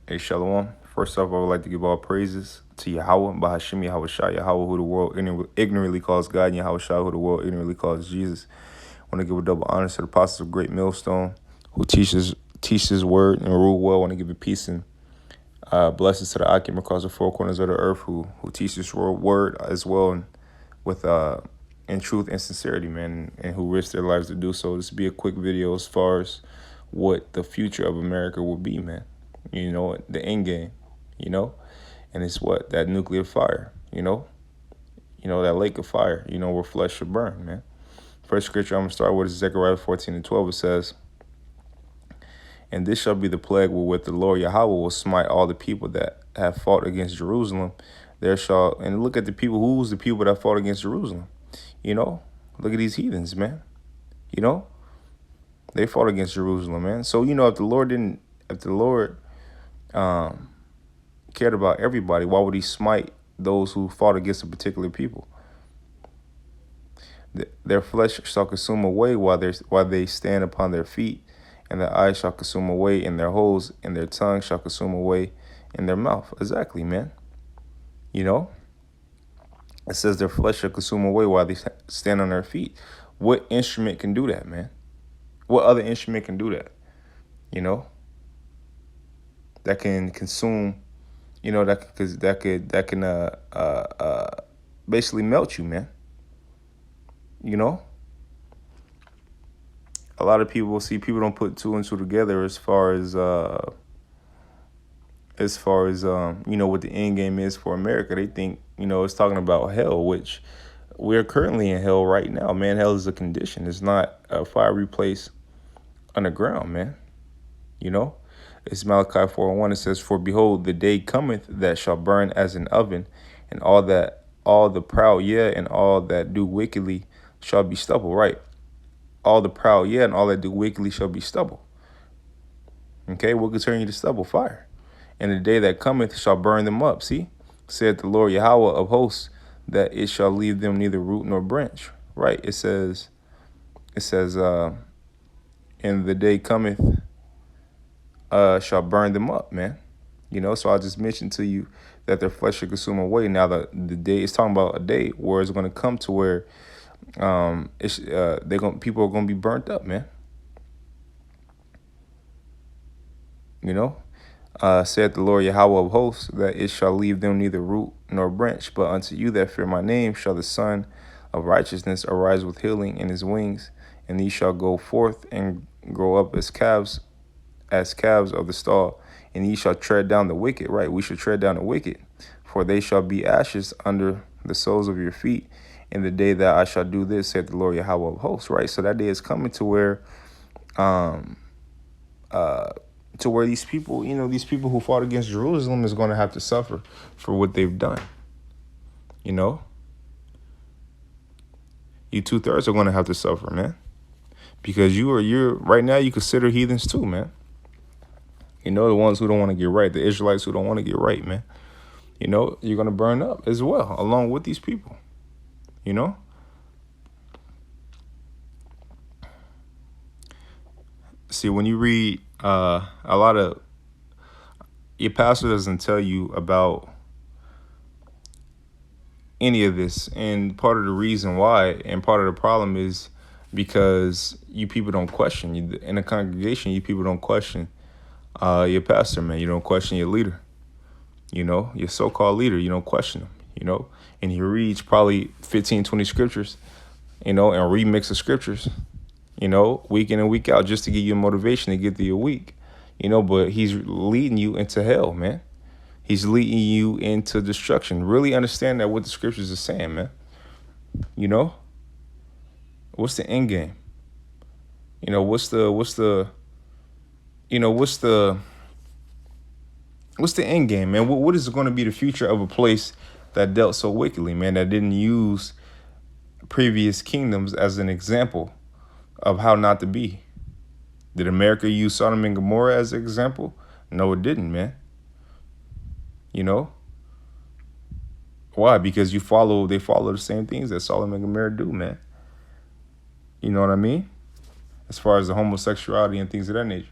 Hey, Shalom. First off, I would like to give all praises to Yahweh, Bahashim Yahweh Shai, Yahweh, who the world ignorantly calls God, and Yahweh Shai, who the world ignorantly calls Jesus. I want to give a double honor to the apostles of Great Millstone, who teaches word and rule well. I want to give a peace and blessings to the Akim across the four corners of the earth, who teaches word as well, and with in truth and sincerity, man, and who risk their lives to do so. This will be a quick video as far as what the future of America will be, man. You know, the end game, you know, and it's what? That nuclear fire, that lake of fire, where flesh should burn, man. First scripture I'm going to start with is Zechariah 14:12. It says, "And this shall be the plague wherewith the Lord Yahweh will smite all the people that have fought against Jerusalem. And look at the people, who's the people that fought against Jerusalem? Look at these heathens, man. They fought against Jerusalem, man. So, if the Lord cared about everybody, why would he smite those who fought against a particular people? Their flesh shall consume away while they stand upon their feet, and their eyes shall consume away in their holes, and their tongue shall consume away in their mouth." Exactly, man. It says their flesh shall consume away while they stand on their feet. What instrument can do that, man? What other instrument can do that? That can consume, that can basically melt you, man. A lot of people don't put two and two together as far as what the end game is for America. They think, it's talking about hell, which we're currently in hell right now, man. Hell is a condition. It's not a fiery place underground, man. It's Malachi 4:1. It says, "For behold, the day cometh that shall burn as an oven, and all the proud, and all that do wickedly shall be stubble." Right. All the proud, and all that do wickedly shall be stubble. Okay, what could turn you to stubble? Fire. "And the day that cometh shall burn them up." See, said the Lord Yahweh of hosts, "that it shall leave them neither root nor branch." Right. It says, "And the day cometh shall burn them up," man. So I just mentioned to you that their flesh should consume away. Now the day is talking about a day where it's going to come to where people are going to be burnt up, man. Said the Lord Yahweh of hosts, "that it shall leave them neither root nor branch. But unto you that fear my name shall the Son of righteousness arise with healing in his wings, and ye shall go forth and grow up as calves of the stall, and ye shall tread down the wicked." Right, we should tread down the wicked, "for they shall be ashes under the soles of your feet in the day that I shall do this, said the Lord Yahweh of hosts." Right, so that day is coming to where these people, these people who fought against Jerusalem is going to have to suffer for what they've done. You 2/3 are going to have to suffer, man, because you're right now, you consider heathens too, man. The ones who don't want to get right, the Israelites who don't want to get right, man. You're going to burn up as well, along with these people, See, when you read a lot of, your pastor doesn't tell you about any of this. And part of the reason why, and part of the problem is because you people don't question. In the congregation, you people don't question your pastor, man. You don't question your leader. Your so-called leader, you don't question him, and he reads probably 15, 20 scriptures, and remix the scriptures, week in and week out, just to give you motivation to get through your week, but he's leading you into hell, man. He's leading you into destruction. Really understand that what the scriptures are saying, man. What's the end game? What's the end game, man? What is going to be the future of a place that dealt so wickedly, man, that didn't use previous kingdoms as an example of how not to be? Did America use Sodom and Gomorrah as an example? No, it didn't, man. Why? Because they follow the same things that Sodom and Gomorrah do, man. You know what I mean? As far as the homosexuality and things of that nature.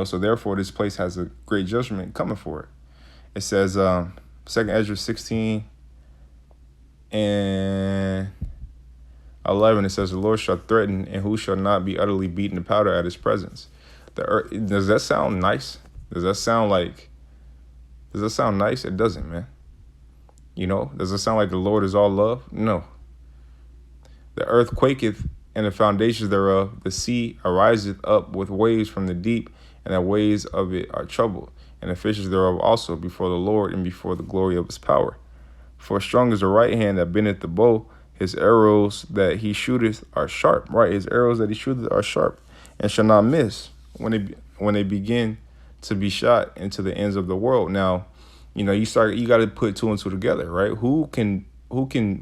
So therefore this place has a great judgment coming for it. It says, 2nd Ezra 16 and 11, it says, the Lord shall threaten, and who shall not be utterly beaten to powder at his presence. The earth, does that sound nice? Does that sound nice? It doesn't, man. Does it sound like the Lord is all love? No. The earth quaketh, and the foundations thereof, the sea ariseth up with waves from the deep, and the waves of it are troubled, and the fishes thereof also before the Lord and before the glory of his power. For strong is the right hand that bendeth the bow, his arrows that he shooteth are sharp. Right, his arrows that he shooteth are sharp, and shall not miss when they begin to be shot into the ends of the world. Now, you got to put two and two together, right? Who can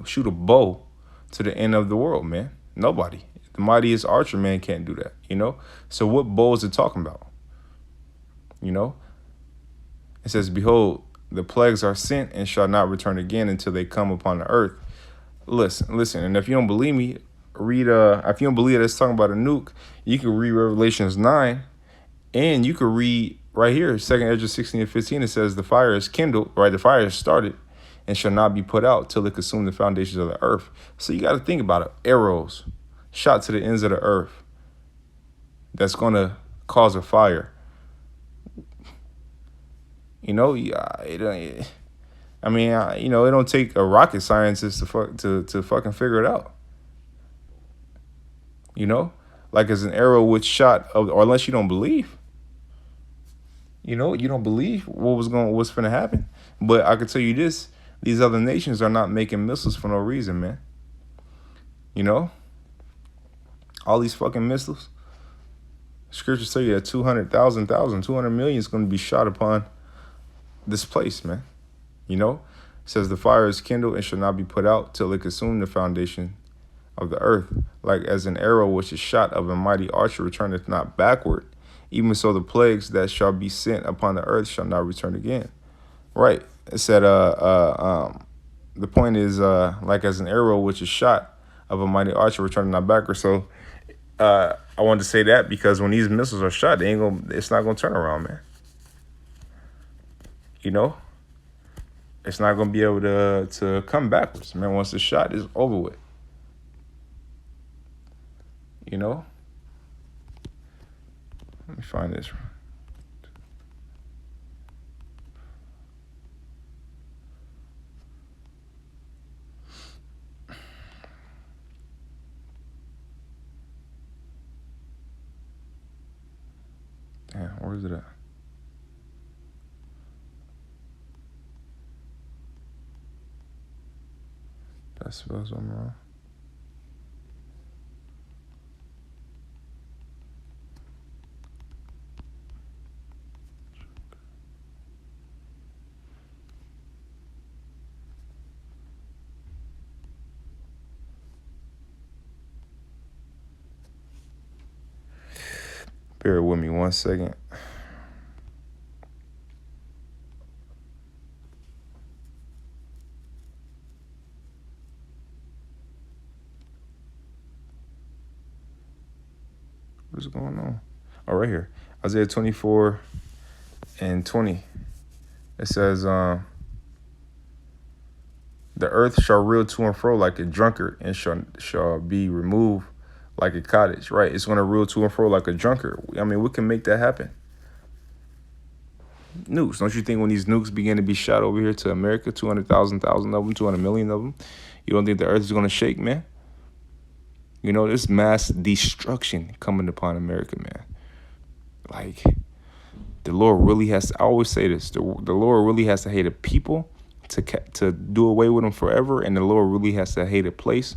shoot a bow to the end of the world, man? Nobody. The mightiest archer, man, can't do that. So what bow is it talking about? It says, behold, the plagues are sent and shall not return again until they come upon the earth. Listen. And if you don't believe me, read. If you don't believe that it's talking about a nuke, you can read Revelations 9, and you can read right here, 2nd Ezra 16 and 15. It says, the fire is kindled, right? The fire is started, and shall not be put out till it consume the foundations of the earth. So you got to think about it. Arrows shot to the ends of the earth. That's gonna cause a fire. It don't take a rocket scientist to fucking figure it out. Like as an arrow with shot of, or unless you don't believe. You don't believe what's gonna happen. But I can tell you this: these other nations are not making missiles for no reason, man. All these fucking missiles. Scriptures tell you that 200 million is going to be shot upon this place, man. It says the fire is kindled and shall not be put out till it consume the foundation of the earth. Like as an arrow which is shot of a mighty archer returneth not backward, even so the plagues that shall be sent upon the earth shall not return again. Right. It said the point is like as an arrow which is shot of a mighty archer returning not backward. So I wanted to say that because when these missiles are shot, it's not gonna turn around, man. It's not gonna be able to come backwards, man. Once the shot is over with. Let me find this. Damn, where is it at? That spells something wrong. Bear with me 1 second. What's going on? Oh, right here. Isaiah 24 and 20. It says, the earth shall reel to and fro like a drunkard, and shall be removed like a cottage. Right? It's going to reel to and fro like a drunkard. What can make that happen? Nukes. Don't you think when these nukes begin to be shot over here to America, 200,000 of them, 200 million of them, you don't think the earth is going to shake, man? There's mass destruction coming upon America, man. Like, the Lord really has to, I always say this, the Lord really has to hate a people to do away with them forever, and the Lord really has to hate a place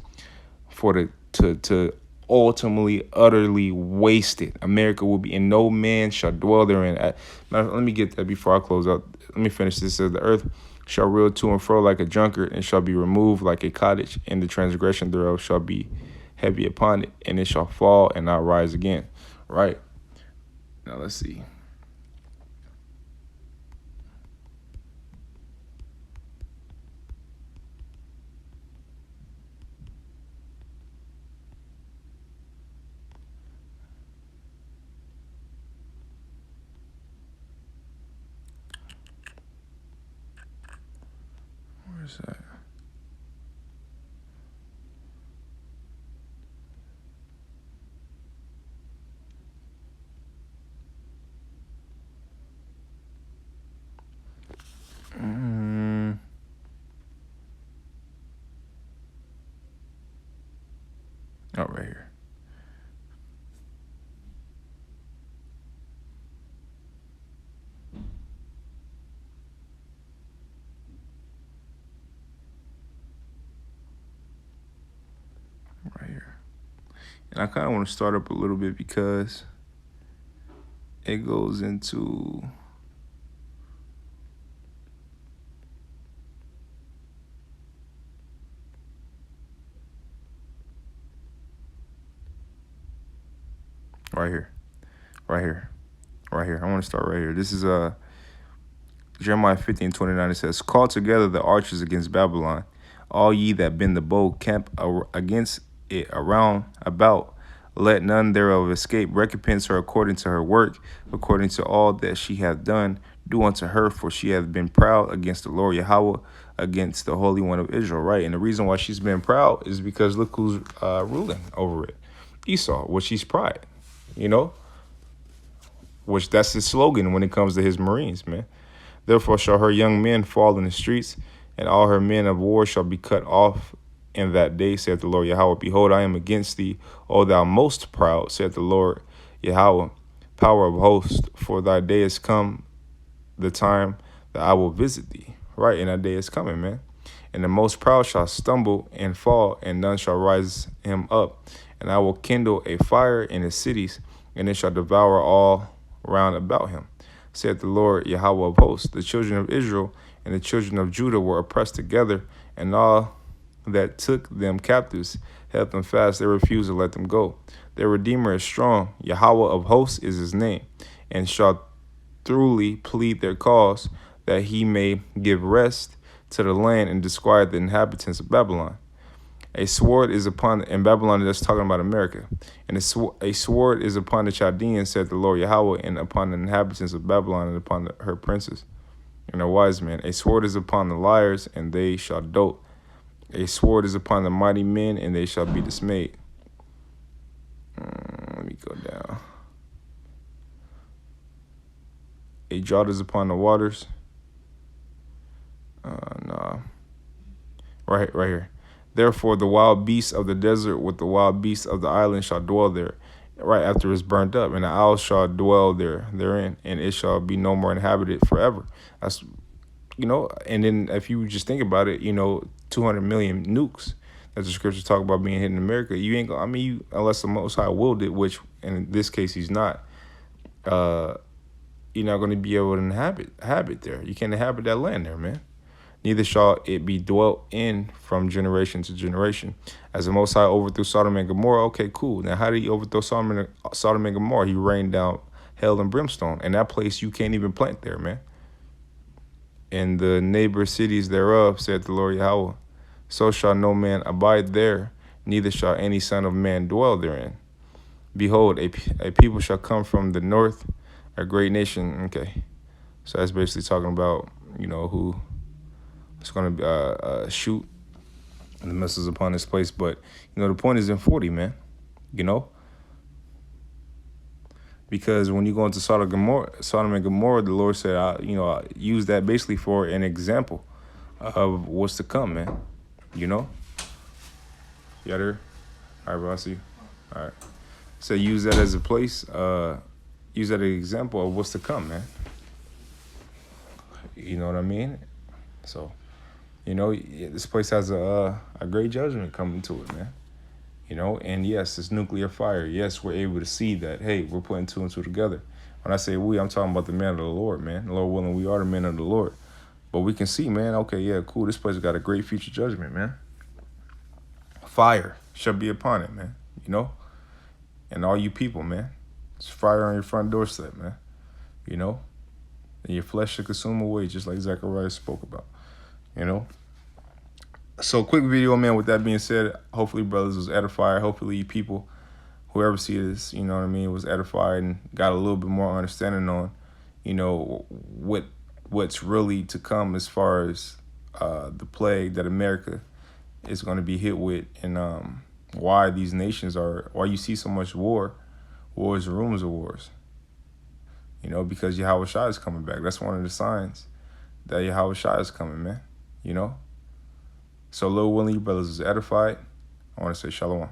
to ultimately, utterly waste it. America will be, and no man shall dwell therein. Let me get that before I close out. Let me finish this. It says, the earth shall reel to and fro like a drunkard, and shall be removed like a cottage, and the transgression thereof shall be heavy upon it, and it shall fall and not rise again. Right. Now let's see. Where's that? Oh, right here. Right here. And I kind of want to start up a little bit because it goes into right here, right here, right here. I want to start right here. This is Jeremiah 15:29. It says, "Call together the archers against Babylon, all ye that bend the bow, camp against it around about. Let none thereof escape. Recompense her according to her work, according to all that she hath done. Do unto her, for she hath been proud against the Lord Yahweh, against the Holy One of Israel." Right, and the reason why she's been proud is because look who's ruling over it, Esau, which he's pride. You know, which that's his slogan when it comes to his Marines, man. "Therefore shall her young men fall in the streets, and all her men of war shall be cut off in that day, saith the Lord Yahweh. Behold, I am against thee, O thou most proud, saith the Lord Yahweh, power of hosts. For thy day is come, the time that I will visit thee." Right, and that day is coming, man. "And the most proud shall stumble and fall, and none shall rise him up. And I will kindle a fire in his cities, and it shall devour all round about him, saith the Lord Yahweh of hosts. The children of Israel and the children of Judah were oppressed together, and all that took them captives held them fast. They refused to let them go. Their Redeemer is strong. Yahweh of hosts is his name, and shall truly plead their cause, that he may give rest to the land and disquiet the inhabitants of Babylon. A sword is upon, in Babylon, that's talking about America. And a sword is upon the Chaldeans, said the Lord Yahweh, and upon the inhabitants of Babylon, and upon her princes and her wise men. A sword is upon the liars, and they shall dote. A sword is upon the mighty men, and they shall be dismayed. Let me go down. A drought is upon the waters. No. Right here. Therefore, the wild beasts of the desert with the wild beasts of the island shall dwell there, right after it's burnt up, and the owls shall dwell therein, and it shall be no more inhabited forever. That's, and then if you just think about it, 200 million nukes that the scriptures talk about being hit in America, you ain't gonna, unless the Most High willed it, which in this case he's not, you're not going to be able to inhabit there. You can't inhabit that land there, man. Neither shall it be dwelt in from generation to generation. As the Most High overthrew Sodom and Gomorrah, okay, cool. Now, how did he overthrow Sodom and Gomorrah? He rained down hell and brimstone. And that place, you can't even plant there, man. "And the neighbor cities thereof, said the Lord Yahweh, so shall no man abide there, neither shall any son of man dwell therein. Behold, a people shall come from the north, a great nation." Okay. So that's basically talking about, who is going to shoot the missiles upon this place. But, the point is in 40, man, because when you go into Sodom and Gomorrah, the Lord said, I use that basically for an example of what's to come, man. You there? All right, bro, I see you. All right. So use that as a place, use that as an example of what's to come, man. You know what I mean? So, this place has a great judgment coming to it, man. And yes, it's nuclear fire. Yes, we're able to see that, hey, we're putting two and two together. When I say we, I'm talking about the men of the Lord, man. The Lord willing, we are the men of the Lord. But we can see, man, okay, yeah, cool. This place got a great future judgment, man. Fire shall be upon it, man. And all you people, man. It's fire on your front doorstep, man. And your flesh should consume away, just like Zechariah spoke about. So quick video, man. With that being said, hopefully brothers was edified. Hopefully you people, whoever see this, was edified and got a little bit more understanding on, what's really to come as far as the plague that America is going to be hit with, and why these nations why you see so much wars and rumors of wars. You know, because Yahweh Shai is coming back. That's one of the signs that Yahweh Shai is coming, man. You know? So, Lord willing, you brothers is edified. I want to say shalom.